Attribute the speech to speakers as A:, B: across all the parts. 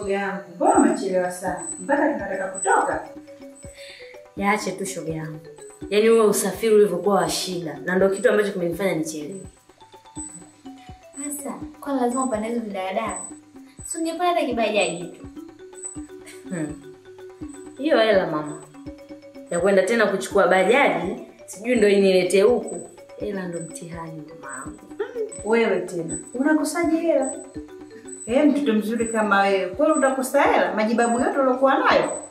A: yangu, mbona umechelewa sana? Mpaka tunataka kutoka.
B: Yaache tu shoga yangu. Yaani wewe usafiri ulivyokuwa wa shida na ndio kitu ambacho kimenifanya nichelewe.
C: Sasa, kwa lazima upande hizo vidadada. Si ungepanda hata kibajaji tu.
B: Hiyo hela mama. Ya kwenda tena kuchukua bajaji, sijui ndio iniletee huku. Hela ndo mtihani mama.
A: Wewe tena. Unakosaje hela? Mtoto mzuri kama wewe. Kwani utakosa hela? Majibabu yote uliokuwa nayo.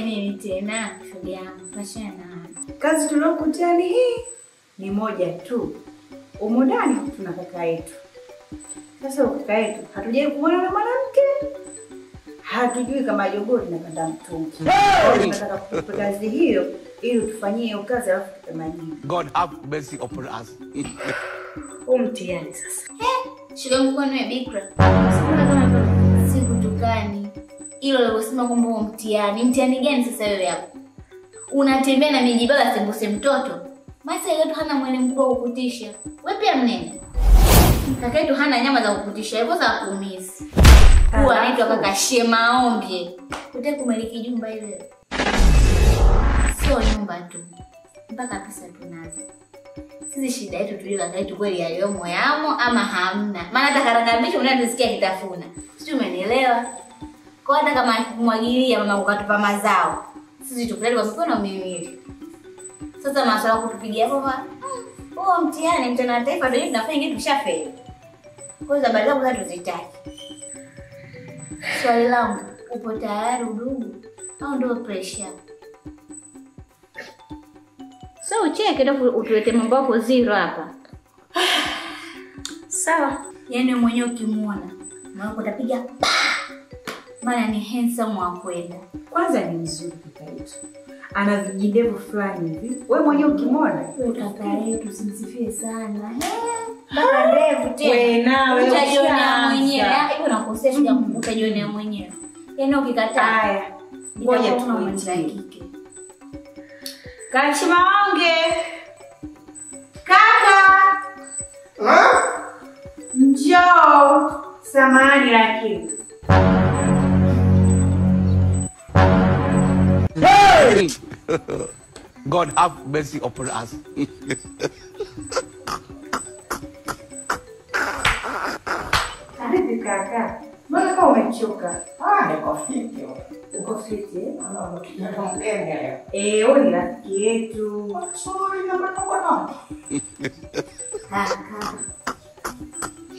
C: Mimi tena shoga yangu pashana.
A: Kazi tulokutia ni hii. Ni moja tu. Humo ndani tuna kaka yetu. Sasa kaka yetu hatujai kuona na mwanamke. Hatujui kama jogoo linapanda mtungi. Tunataka kukupa kazi hiyo ili tufanyie hiyo kazi alafu tupe majibu.
D: God have mercy upon us.
B: Mtihani sasa.
C: Shoga yangu kwa nini bikra? Sikutukani. Hilo lilosema kwamba mtihani. Mtihani gani sasa wewe hapo? Unatembea na mijibala sembuse mtoto. Maana yetu hana mwili mkubwa kukutisha. Wewe pia mnene. Kaka yetu hana nyama za kukutisha, hivyo za kuumiza. Huwa anaitwa kaka Shemaonge. Utaki kumiliki jumba ile. Sio nyumba tu. Mpaka pesa tunazo. Sisi shida yetu tujue kaka yetu kweli aliyomo yamo ama hamna. Maana hata karanga mbichi unanisikia kitafuna. Sijui umenielewa. Kwa hata kama kumwagilia mama ukatupa mazao. Sisi tukutane kwa mikono miwili. Sasa maswala kutupigia baba. Mtihani mtana taifa ndio tunafanya kitu kishafeli. Kwa sababu baada ya kuzitaki. Swali langu, upo tayari udugu au ndio pressure? So ucheke ndio utuwete mambo yako zero hapa.
B: Sawa.
C: Yaani mwenyewe ukimuona, moyo utapiga pa. Maana ni handsome wa kwenda.
A: Kwanza ni mzuri kaka yetu. Ana vijidevu fulani hivi. Wewe mwenyewe ukimwona,
C: kaka yetu simsifie sana. Baba ndevu tena.
A: Wewe nawe
C: utajiona mwenyewe. Hiyo unakosea shida utajiona mwenyewe. Yaani ukikataa
A: haya. Ngoja tuitie. Kaka Shemaonge. Kaka. Njoo. Samahani lakini.
D: God have mercy upon us.
A: Karibu kaka. Mbona kama umechoka?
E: Niko fiti.
A: Uko fiti?
E: Ana kitu mgeni leo.
A: Wewe ni rafiki yetu.
E: Sorry na mtakwa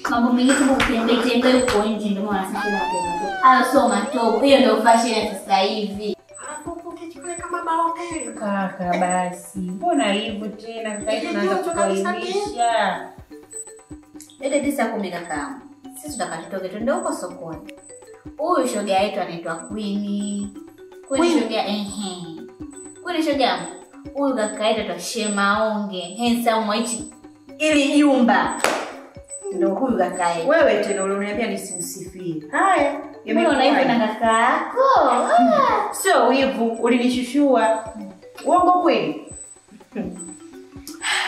C: Mambo mengi kama kutembea huko nje ndio maana sisi tunapenda. So matobo. Hiyo ndio fashion ya sasa hivi.
A: Kaka basi. Mbona hivyo tena? Kaka yetu anaanza kukuelimisha.
C: Dede 9:10 kaka. Sisi tutakatoke twende huko sokoni. Huyu shoga yetu anaitwa Queen. Queen shoga Queen shoga. Huyu kaka yetu anaitwa Shemaonge. Handsome mwichi. Ili jumba. Ndio huyu kaka yetu.
A: Wewe tena unaniambia nisimsifie. Haya,
C: unaona hivi na kaka yako.
A: Sio wivu, ulinishushua. Uongo kweli?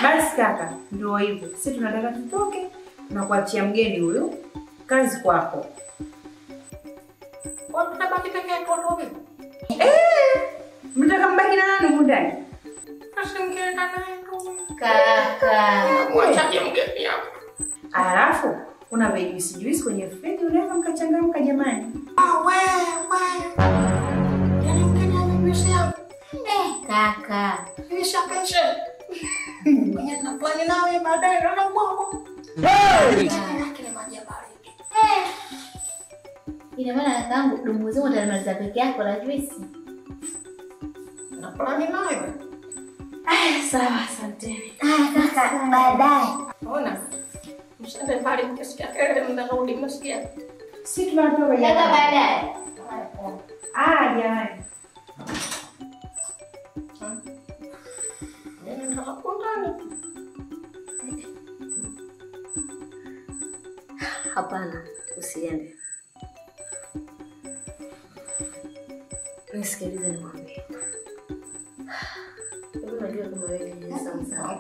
A: Basi kaka, ndio hivyo. Sisi tunataka tutoke na kuachia mgeni huyu. Kazi kwako.
E: Unataka peke yako ndio?
A: Mtaka mbaki na nani huko ndani?
E: Asingeenda naye tu.
C: Kaka.
E: Mwachaje mgeni hapo?
A: Alafu kuna juice kwenye friji unaweza mkachangamka jamani.
E: Wewe. Yaani mgeni amekuishia.
C: Kaka.
E: Nisha kesho. Mwenye na plani nawe baadaye na mwako.
C: Ina maana kangu dumu zima utamaliza peke yako la juice.
E: Na plani nawe.
A: Sawa, asante.
C: Kaka, baadaye.
E: Ona. Mshande pale mkisikia kelele mnarudi msikia.
A: Sisi tunatoka
C: Kaka baadaye.
A: jamani.
E: Nini nakakundani?
B: Hapana, usiende. Nisikilize nikwambie. Unajua kama wewe ni sana.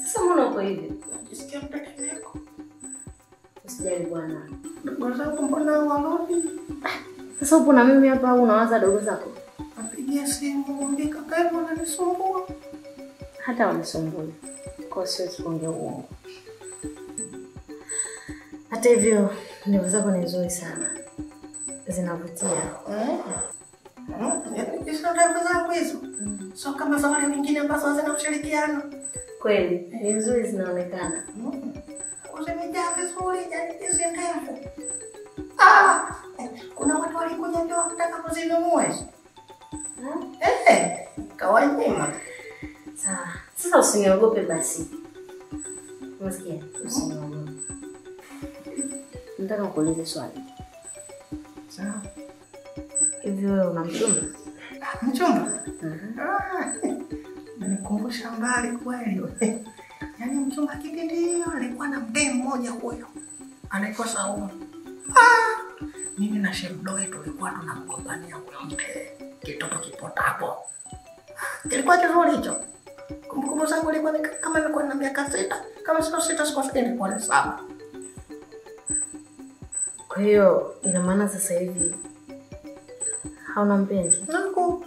B: Sasa mbona uko hivi?
E: Najisikia mtetemeko.
B: Usijali bwana.
E: Dogo zangu mbona warudi?
B: Sasa upo na mimi hapa au unawaza dogo zako?
E: Napigia simu mwambie kaka yako ananisumbua.
B: Hata wanisumbua. Kwa siwezi kuongea uongo. Hata hivyo ndevu zako ni nzuri sana. Zinavutia.
E: Hizo ndevu zangu hizo. Sio kama za wale wengine ambazo hazina ushirikiano.
B: Kweli, ni nzuri zinaonekana.
E: Uzimejaa vizuri, yani hizi ndevu. Kuna watu walikuja ndio wakitaka kuzinunua hizo. Kawanyima.
B: Sawa. Sasa usiniogope basi. Unasikia? Usiniogope. Nataka kuuliza swali.
E: Sawa.
B: Hivi wewe una mchumba?
E: Mchumba? Nikumbusha mbali kweli. Yaani mchumba kipindi hiyo alikuwa na mdemu mmoja huyo. Anaitwa Saumu. Mimi na Shemdo wetu tulikuwa tunamgombania huyo mke. Kitoto kipotapo. Kilikuwa kizuri hicho. Kumbukumbu zangu ilikuwa kama nilikuwa na miaka 6. Kama sio 6 sikuwa nilikuwa na 7.
B: Kwa hiyo ina maana sasa hivi hauna mpenzi?
E: Nangu.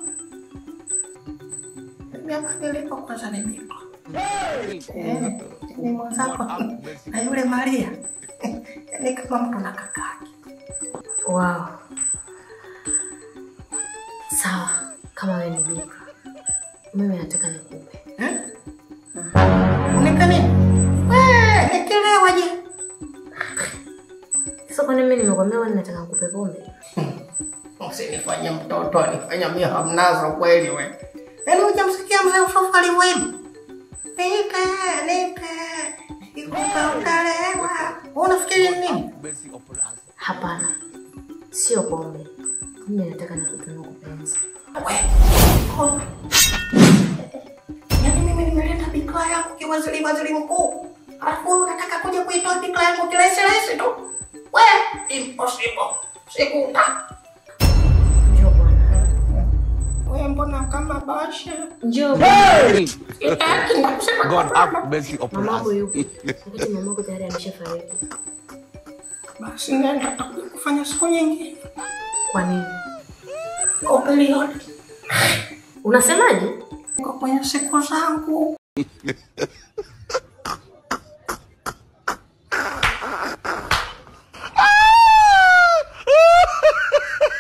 E: Miaka nilipo kwanza nimiko. Ni mwenzako na yule Maria. Ni kama mtu na kakake.
B: Wow. Sawa, kama wewe ni bikra. Mimi nataka nikupe.
E: Unipe nini? Nikilewa je?
B: Sasa kwa nini mimi nimekwambia wewe nataka nikupe pombe?
E: Usinifanye mtoto, anifanya mimi hamnazo kweli wewe. Yaani hujamsikia mzee Usofu alivyoimba? Nipe. Nikupa utalewa. Unafikiri nini?
B: Hapana. Sio pombe. Mimi nataka nikutunuku penzi.
E: Yaani mimi nimeleta bikra yangu kiwaziri mkuu. Alafu unataka kuja kuitoa bikra yangu kirahisi tu? Impossible. Sikuta.
B: Njoo bwana.
E: Wewe mbona kama basha?
B: Njoo.
D: God have mercy upon
B: Mamako
D: us.
B: yupo. Wakati mamako tayari ameshafariki.
E: Basi nenda kufanya siku nyingine.
B: Kwa nini?
E: Kwa period.
B: Unasemaje?
E: Kwa kwenye siku zangu.